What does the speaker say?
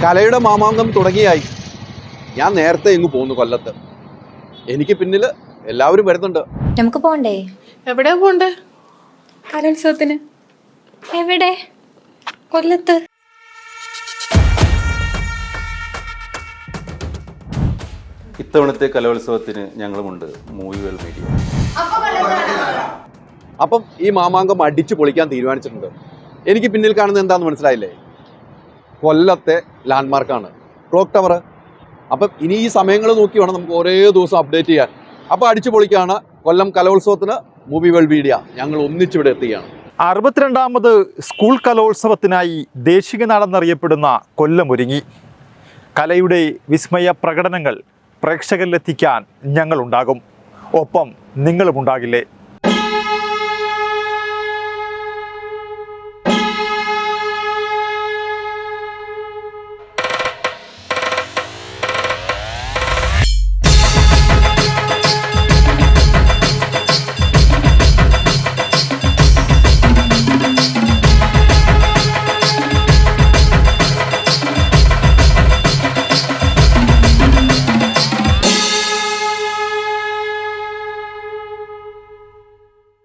കലയുടെ മാമാങ്കം തുടങ്ങിയായി. ഞാൻ നേരത്തെ ഇങ്ങ് പോന്നു കൊല്ലത്ത്. എനിക്ക് പിന്നിൽ എല്ലാവരും വരുന്നുണ്ട്. നമുക്ക് പോണ്ടേ? എവിടെയാ പോണ്ടേ? കലോത്സവത്തിന്. എവിടെ? കൊല്ലത്ത്. ഇത്തവണത്തെ കലോത്സവത്തിന് ഞങ്ങളുമുണ്ട് മൂവി വേൾഡ് മീഡിയ. അപ്പം ഈ മാമാങ്കം അടിച്ചു പൊളിക്കാൻ തീരുമാനിച്ചിട്ടുണ്ട്. എനിക്ക് പിന്നിൽ കാണുന്നത് എന്താണെന്ന് മനസ്സിലായില്ലേ? കൊല്ലത്തെ ലാൻഡ്മാർക്കാണ് ക്ലോക്ക് ടവർ. അപ്പം ഇനി ഈ സമയങ്ങൾ നോക്കി വേണം നമുക്ക് ഓരോ ദിവസം അപ്ഡേറ്റ് ചെയ്യാൻ. അപ്പോൾ അടിച്ചു പൊളിക്കാണ് കൊല്ലം കലോത്സവത്തിന് മൂവി വേൾഡ് മീഡിയ ഞങ്ങൾ ഒന്നിച്ചിവിടെ എത്തുകയാണ്. 62ാമത് സ്കൂൾ കലോത്സവത്തിനായി ദേശിക നാടെന്നറിയപ്പെടുന്ന കൊല്ലം ഒരുങ്ങി. കലയുടെ വിസ്മയ പ്രകടനങ്ങൾ പ്രേക്ഷകരിലെത്തിക്കാൻ ഞങ്ങളുണ്ടാകും. ഒപ്പം നിങ്ങളുമുണ്ടാകില്ലേ?